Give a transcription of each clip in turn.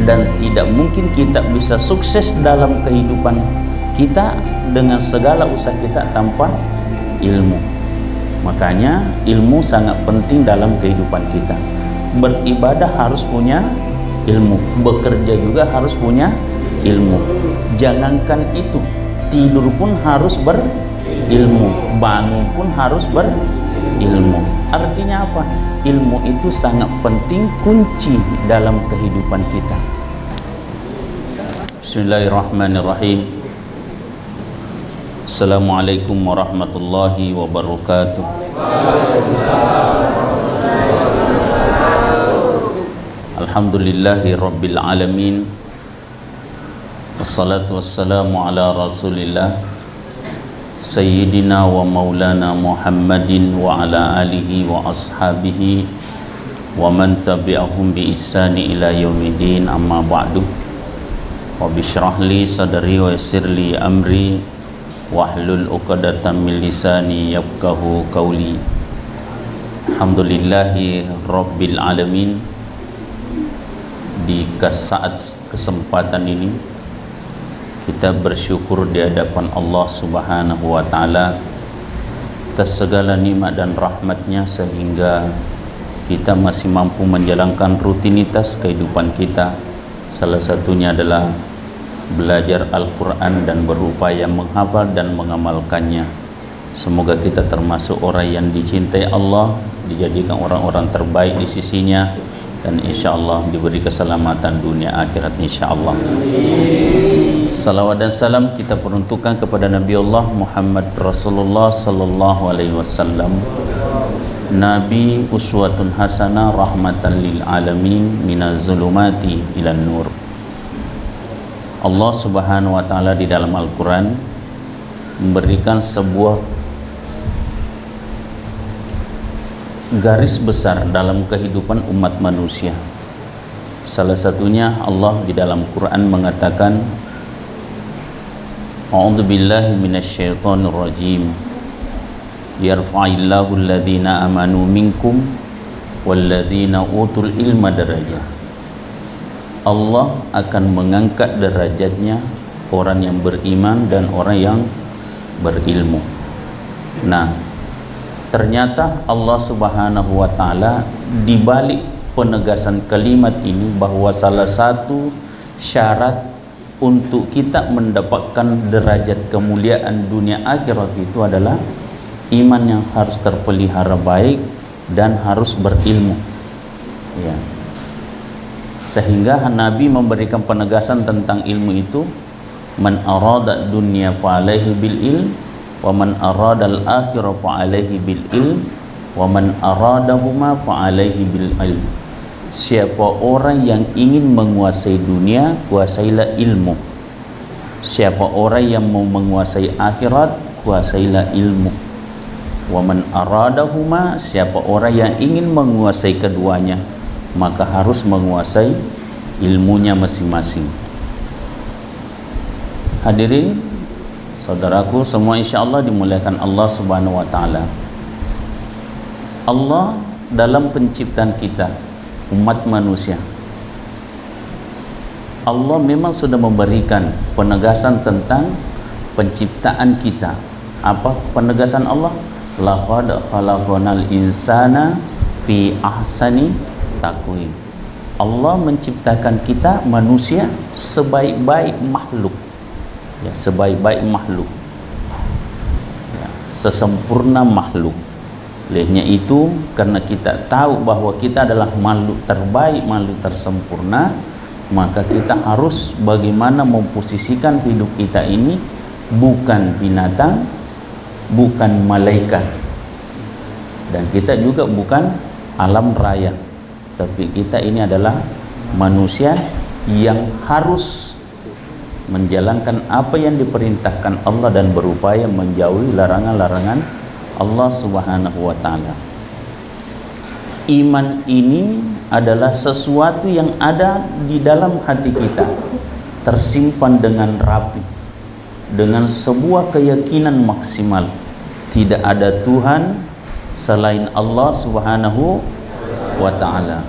dan tidak mungkin kita bisa sukses dalam kehidupan kita dengan segala usaha kita tanpa ilmu. Makanya ilmu sangat penting dalam kehidupan kita. Beribadah harus punya ilmu, bekerja juga harus punya ilmu. Jangankan itu, tidur pun harus berilmu, bangun pun harus berilmu. Artinya apa? Ilmu itu sangat penting, kunci dalam kehidupan kita. Bismillahirrahmanirrahim. Assalamualaikum warahmatullahi wabarakatuh. Alhamdulillahi rabbil alamin. Wassalatu wassalamu ala rasulillah Sayyidina wa maulana Muhammadin wa ala alihi wa ashabihi wa man tabi'ahum bi ihsani ila yaumidin, amma ba'du. Rabbi shrah li sadri wa yassir li amri wahlul 'uqdatam min lisani yafqahu qawli. Alhamdulillahi rabbil alamin. Di saat kesempatan ini kita bersyukur di hadapan Allah Subhanahu wa ta'ala atas segala nikmat dan rahmatnya, sehingga kita masih mampu menjalankan rutinitas kehidupan kita. Salah satunya adalah belajar Al-Quran dan berupaya menghafal dan mengamalkannya. Semoga kita termasuk orang yang dicintai Allah, dijadikan orang-orang terbaik di sisinya, dan insyaAllah diberi keselamatan dunia akhirat insyaAllah. Salawat dan salam kita peruntukkan kepada Nabi Allah Muhammad Rasulullah sallallahu alaihi wasallam, Nabi uswatun hasanah, rahmatan lil alamin, minaz zulumati ilan nur. Allah Subhanahu wa ta'ala di dalam Al-Quran memberikan sebuah garis besar dalam kehidupan umat manusia. Salah satunya Allah di dalam Quran mengatakan, A'udzu billahi minasyaitonir rajim. Yarfa'illahu alladhina amanu minkum walladhina utul ilma darajah. Allah akan mengangkat derajatnya orang yang beriman dan orang yang berilmu. Nah, ternyata Allah Subhanahu wa ta'ala di balik penegasan kalimat ini bahwa salah satu syarat untuk kita mendapatkan derajat kemuliaan dunia akhirat itu adalah iman yang harus terpelihara baik dan harus berilmu. Ya. Sehingga Nabi memberikan penegasan tentang ilmu itu, man arada dunya fa alaihi bil ilm wa man arada al akhirah fa alaihi bil ilm wa man aradahuma fa alaihi bil ilm. Siapa orang yang ingin menguasai dunia, kuasailah ilmu. Siapa orang yang mau menguasai akhirat, kuasailah ilmu. Wa man aradahuma, siapa orang yang ingin menguasai keduanya, maka harus menguasai ilmunya masing-masing. Hadirin saudaraku semua, insyaallah dimuliakan Allah Subhanahu wa ta'ala. Allah dalam penciptaan kita umat manusia, Allah memang sudah memberikan penegasan tentang penciptaan kita. Apa penegasan Allah? Laqad khalaqnal insana fi ahsani taqwim. Allah menciptakan kita manusia sebaik-baik makhluk, ya, sebaik-baik makhluk, ya, sesempurna makhluk. Olehnya itu, karena kita tahu bahwa kita adalah makhluk terbaik, makhluk tersempurna, maka kita harus bagaimana memposisikan hidup kita ini bukan binatang, bukan malaikat, dan kita juga bukan alam raya, tapi kita ini adalah manusia yang harus menjalankan apa yang diperintahkan Allah dan berupaya menjauhi larangan-larangan Allah Subhanahu wa ta'ala. Iman ini adalah sesuatu yang ada di dalam hati kita, tersimpan dengan rapi, dengan sebuah keyakinan maksimal. Tidak ada Tuhan selain Allah Subhanahu wa ta'ala.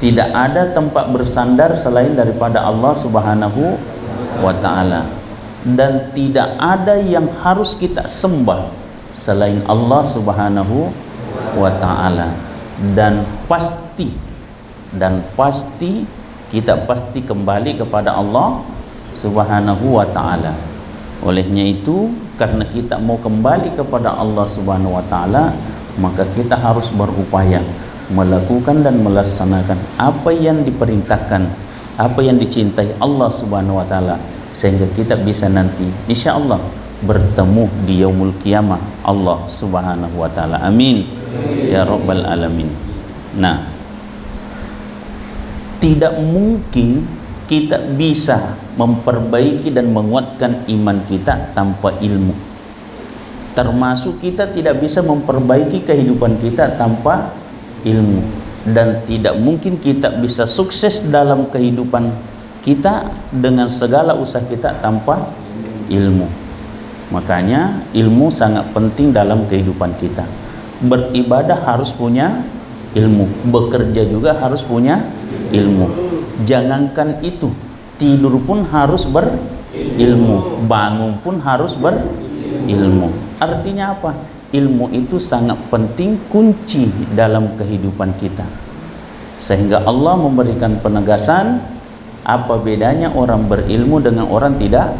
Tidak ada tempat bersandar selain daripada Allah Subhanahu wa ta'ala, dan tidak ada yang harus kita sembah selain Allah Subhanahu wa ta'ala. Dan pasti kita pasti kembali kepada Allah Subhanahu wa ta'ala. Olehnya itu, karena kita mau kembali kepada Allah Subhanahu wa ta'ala, maka kita harus berupaya melakukan dan melaksanakan apa yang diperintahkan, apa yang dicintai Allah Subhanahu wa ta'ala, sehingga kita bisa nanti insyaallah bertemu di yaumul qiyamah Allah Subhanahu wa ta'ala. Amin ya rabbal alamin. Nah, tidak mungkin kita bisa memperbaiki dan menguatkan iman kita tanpa ilmu. Termasuk kita tidak bisa memperbaiki kehidupan kita tanpa ilmu, dan tidak mungkin kita bisa sukses dalam kehidupan kita dengan segala usaha kita tanpa ilmu. Makanya ilmu sangat penting dalam kehidupan kita. Beribadah harus punya ilmu, bekerja juga harus punya ilmu. Jangankan itu, tidur pun harus berilmu, bangun pun harus berilmu. Artinya apa? Ilmu itu sangat penting, kunci dalam kehidupan kita. Sehingga Allah memberikan penegasan, apa bedanya orang berilmu dengan orang tidak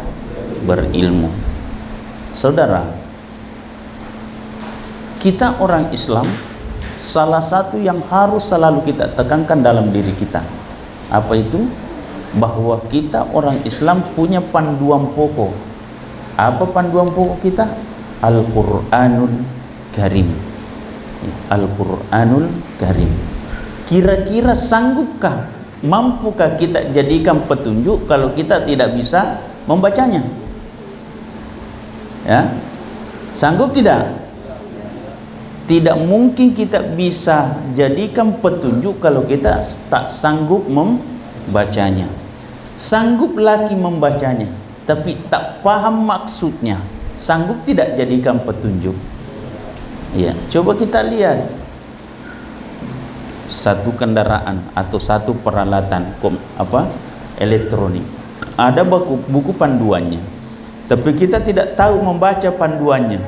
berilmu. Saudara, kita orang Islam, salah satu yang harus selalu kita tekankan dalam diri kita, apa itu? Bahwa kita orang Islam punya panduan pokok. Apa panduan pokok kita? Al-Quranul Karim. Al-Quranul Karim. Kira-kira sanggupkah, mampukah kita jadikan petunjuk kalau kita tidak bisa membacanya? Ya, sanggup tidak? Tidak mungkin kita bisa jadikan petunjuk kalau kita tak sanggup membacanya. Sanggup lagi membacanya, tapi tak paham maksudnya, sanggup tidak jadikan petunjuk. Ya, coba kita lihat satu kendaraan atau satu peralatan elektronik, ada buku panduannya, tapi kita tidak tahu membaca panduannya.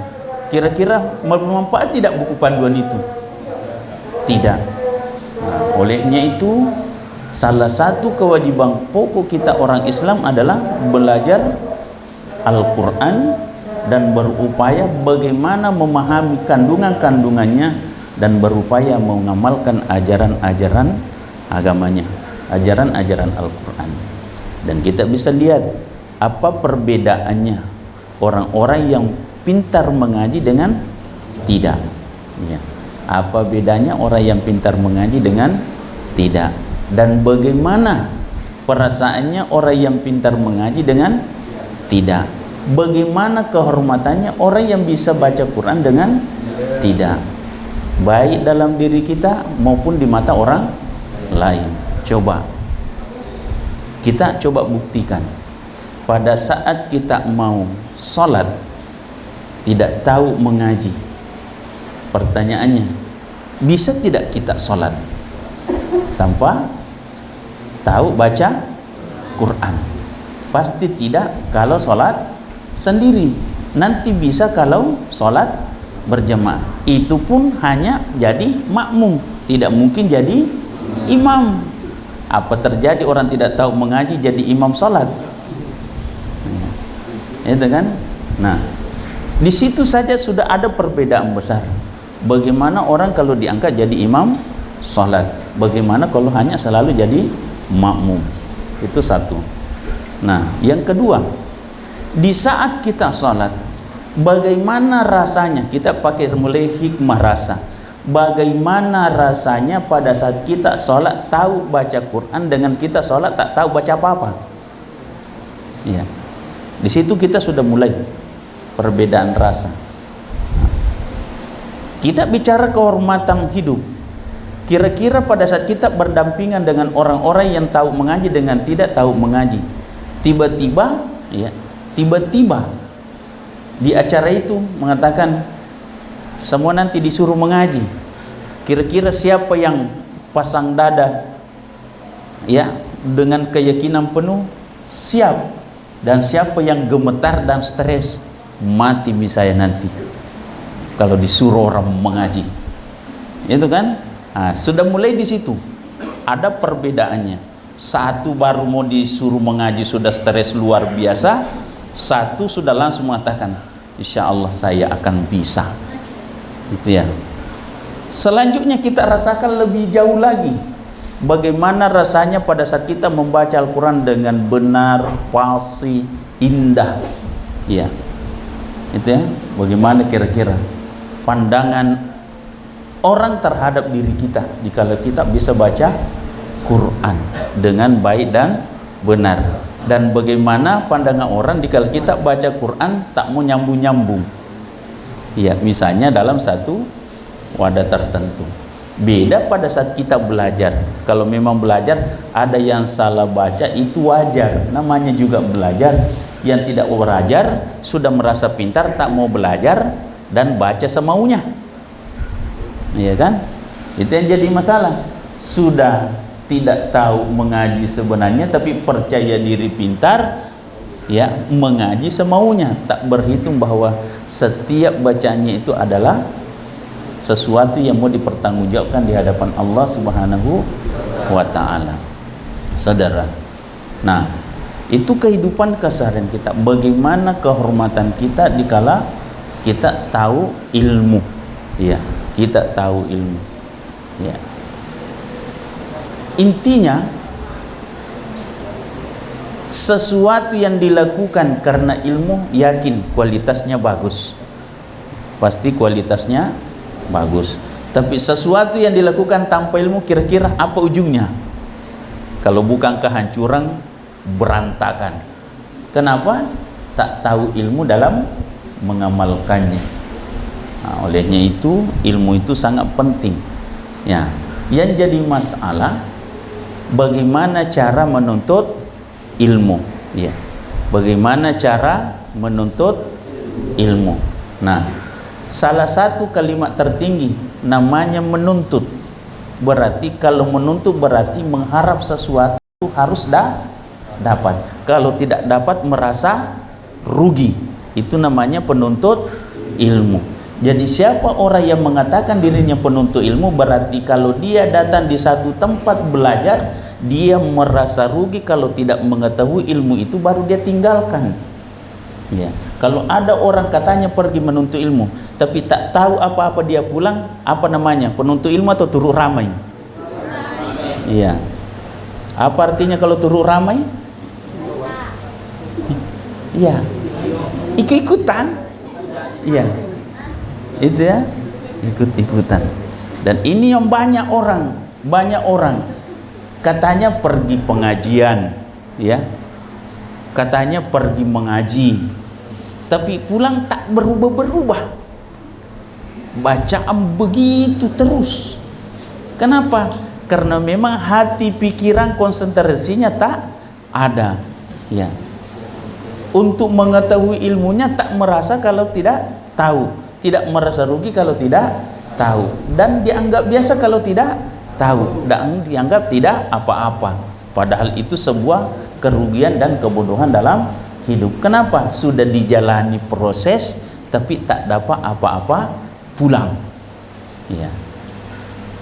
Kira-kira bermanfaat tidak buku panduan itu? Tidak. Nah, olehnya itu, salah satu kewajiban pokok kita orang Islam adalah belajar Al-Quran dan berupaya bagaimana memahami kandungan-kandungannya dan berupaya mengamalkan ajaran-ajaran agamanya, ajaran-ajaran Al-Quran. Dan kita bisa lihat apa perbedaannya orang-orang yang pintar mengaji dengan tidak. Ya. Apa bedanya orang yang pintar mengaji dengan tidak? Dan bagaimana perasaannya orang yang pintar mengaji dengan tidak? Bagaimana kehormatannya orang yang bisa baca Quran dengan tidak? Baik dalam diri kita maupun di mata orang lain. Kita coba buktikan. Pada saat kita mau sholat, tidak tahu mengaji, pertanyaannya, bisa tidak kita sholat tanpa tahu baca Quran? Pasti tidak kalau sholat sendiri. Nanti bisa kalau sholat berjamaah, itu pun hanya jadi makmum, tidak mungkin jadi imam. Apa terjadi orang tidak tahu mengaji jadi imam sholat? Itu kan? Nah, di situ saja sudah ada perbedaan besar. Bagaimana orang kalau diangkat jadi imam sholat, bagaimana kalau hanya selalu jadi makmum. Itu satu. Nah, yang kedua, di saat kita sholat, bagaimana rasanya? Kita pakai mulai hikmah rasa. Bagaimana rasanya pada saat kita sholat tahu baca Quran dengan kita sholat tak tahu baca apa-apa? Ya. Di situ kita sudah mulai perbedaan rasa. Kita bicara kehormatan hidup. Kira-kira pada saat kita berdampingan dengan orang-orang yang tahu mengaji dengan tidak tahu mengaji, tiba-tiba di acara itu mengatakan semua nanti disuruh mengaji. Kira-kira siapa yang pasang dada ya, dengan keyakinan penuh siap. Dan siapa yang gemetar dan stres, mati misalnya nanti kalau disuruh orang mengaji, itu kan. Nah, sudah mulai di situ ada perbedaannya. Satu baru mau disuruh mengaji sudah stres luar biasa, satu sudah langsung mengatakan insya Allah saya akan bisa, itu ya. Selanjutnya kita rasakan lebih jauh lagi bagaimana rasanya pada saat kita membaca Al-Quran dengan benar, fasih, indah, ya. Itu ya, bagaimana kira-kira pandangan orang terhadap diri kita jika kita bisa baca Quran dengan baik dan benar, dan bagaimana pandangan orang jika kita baca Quran tak mau nyambung-nyambung, ya, misalnya dalam satu wadah tertentu. Beda pada saat kita belajar. Kalau memang belajar ada yang salah baca, itu wajar, namanya juga belajar. Yang tidak belajar sudah merasa pintar, tak mau belajar dan baca semaunya, iya kan? Itu yang jadi masalah. Sudah tidak tahu mengaji sebenarnya, tapi percaya diri pintar, ya, mengaji semaunya, tak berhitung bahwa setiap bacaannya itu adalah sesuatu yang mau dipertanggungjawabkan di hadapan Allah Subhanahu wa ta'ala. Saudara, nah, itu kehidupan keseharian kita. Bagaimana kehormatan kita dikala kita tahu ilmu, ya, kita tahu ilmu, ya. Intinya sesuatu yang dilakukan karena ilmu, yakin kualitasnya bagus, pasti kualitasnya bagus. Tapi sesuatu yang dilakukan tanpa ilmu, kira-kira apa ujungnya? Kalau bukan kehancuran, berantakan. Kenapa? Tak tahu ilmu dalam mengamalkannya. Nah, olehnya itu ilmu itu sangat penting, ya. Yang jadi masalah bagaimana cara menuntut ilmu, ya. Bagaimana cara menuntut ilmu. Nah, salah satu kalimat tertinggi namanya menuntut. Berarti kalau menuntut berarti mengharap sesuatu harus dapat. Kalau tidak dapat merasa rugi. Itu namanya penuntut ilmu. Jadi siapa orang yang mengatakan dirinya penuntut ilmu, berarti kalau dia datang di satu tempat belajar, dia merasa rugi kalau tidak mengetahui ilmu itu, baru dia tinggalkan, ya. Kalau ada orang katanya pergi menuntut ilmu tapi tak tahu apa-apa, dia pulang, apa namanya? Penuntut ilmu atau turut ramai? Iya. Apa artinya kalau turut ramai? Iya, ikut-ikutan, iya, itu ya, ikut-ikutan. Dan ini yang banyak orang katanya pergi pengajian, ya, katanya pergi mengaji, tapi pulang tak berubah-berubah, bacaan begitu terus. Kenapa? Karena memang hati, pikiran, konsentrasinya tak ada, ya. Untuk mengetahui ilmunya tak merasa kalau tidak tahu, tidak merasa rugi kalau tidak tahu, dan dianggap biasa kalau tidak tahu, dan dianggap tidak apa-apa, padahal itu sebuah kerugian dan kebodohan dalam hidup. Kenapa? Sudah dijalani proses tapi tak dapat apa-apa, pulang, ya.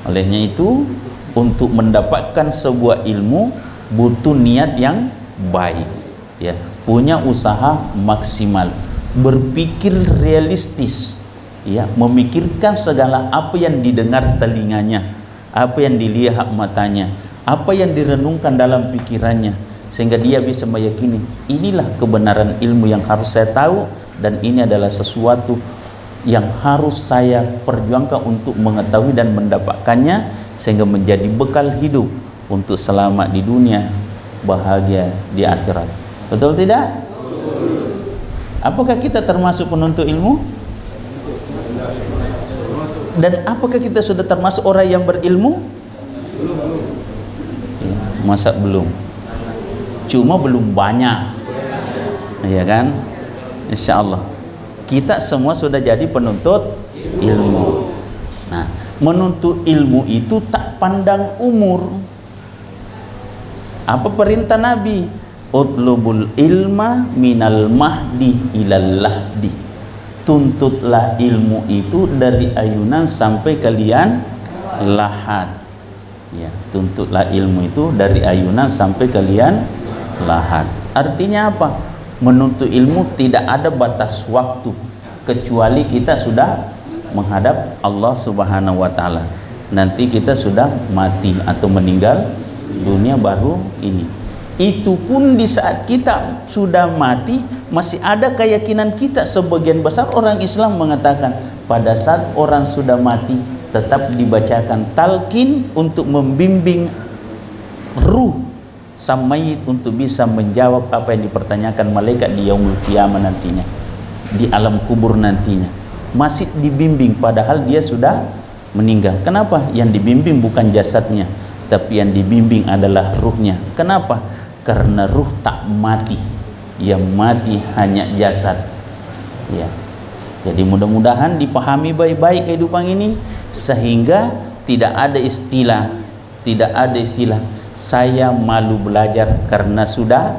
Olehnya itu untuk mendapatkan sebuah ilmu butuh niat yang baik, ya, punya usaha maksimal, berpikir realistis, ya, memikirkan segala apa yang didengar telinganya, apa yang dilihat matanya, apa yang direnungkan dalam pikirannya, sehingga dia bisa meyakini inilah kebenaran ilmu yang harus saya tahu, dan ini adalah sesuatu yang harus saya perjuangkan untuk mengetahui dan mendapatkannya, sehingga menjadi bekal hidup untuk selamat di dunia, bahagia di akhirat. Betul tidak? Apakah kita termasuk penuntut ilmu? Dan apakah kita sudah termasuk orang yang berilmu? Ya, masa belum? Cuma belum banyak, ya kan? Insya Allah kita semua sudah jadi penuntut ilmu. Nah, menuntut ilmu itu tak pandang umur. Apa perintah Nabi? Utlubul ilma minal mahdi ilal lahdi. Tuntutlah ilmu itu dari ayunan sampai kalian lahat. Ya, tuntutlah ilmu itu dari ayunan sampai kalian lahat. Artinya apa? Menuntut ilmu tidak ada batas waktu kecuali kita sudah menghadap Allah Subhanahu wa taala. Nanti kita sudah mati atau meninggal dunia baru ini. Itu pun di saat kita sudah mati masih ada keyakinan kita. Sebagian besar orang Islam mengatakan pada saat orang sudah mati tetap dibacakan talqin untuk membimbing ruh sang mayit untuk bisa menjawab apa yang dipertanyakan malaikat di yaumul qiyamah nantinya, di alam kubur nantinya. Masih dibimbing padahal dia sudah meninggal. Kenapa? Yang dibimbing bukan jasadnya, tapi yang dibimbing adalah ruhnya. Kenapa? Karena ruh tak mati, yang mati hanya jasad. Ya. Jadi mudah-mudahan dipahami baik-baik kehidupan ini sehingga tidak ada istilah saya malu belajar karena sudah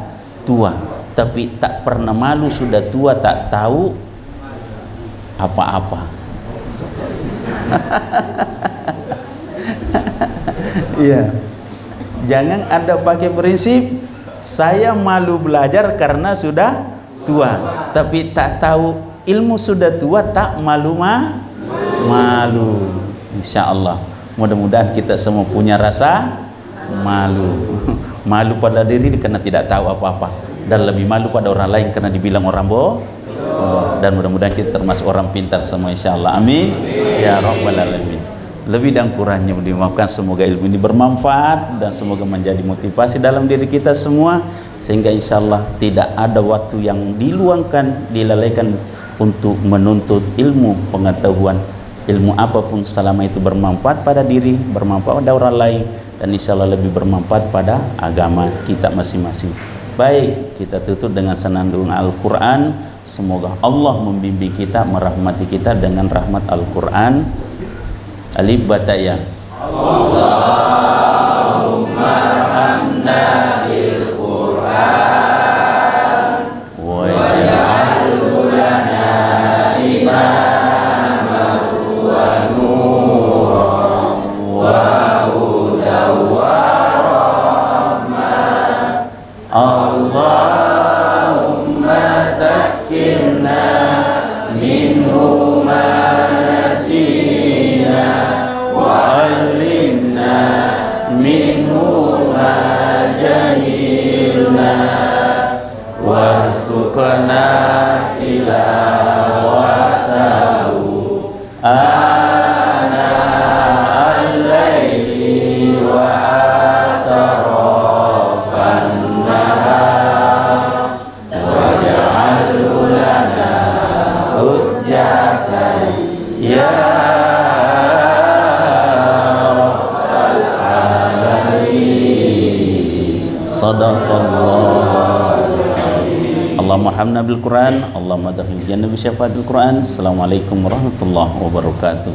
tua, tapi tak pernah malu sudah tua tak tahu apa-apa. Iya. Jangan ada pakai prinsip saya malu belajar karena sudah tua, tapi tak tahu ilmu sudah tua tak malu malu. Insyaallah mudah-mudahan kita semua punya rasa malu. Malu pada diri karena tidak tahu apa-apa, dan lebih malu pada orang lain karena dibilang orang bodoh. Dan mudah-mudahan kita termasuk orang pintar semua insyaallah. Amin ya rabbal alamin. Lebih dan kurangnya dimaafkan, semoga ilmu ini bermanfaat dan semoga menjadi motivasi dalam diri kita semua, sehingga insyaallah tidak ada waktu yang diluangkan, dilalaikan untuk menuntut ilmu pengetahuan. Ilmu apapun selama itu bermanfaat pada diri, bermanfaat pada orang lain, dan insyaallah lebih bermanfaat pada agama kita masing-masing. Baik, kita tutup dengan senandung Al-Quran. Semoga Allah membimbing kita, merahmati kita dengan rahmat Al-Quran. Alif bata ya. Allahumma hamna bil Quran waj'alhu lana imaman wa nuran wa hudan wa rahmah. Allahumma zakkirna minhu ma nasina wa'allimna minhu ma jahilna warzuqna tilawatahu ana al-laili wa atarafan nahar waj'alhu lana hujjatan ya sadaqallah. Allahumma hamna bil Quran, Allahumma dakhil jannah bi syafaat bil Quran. Assalamualaikum warahmatullahi wabarakatuh.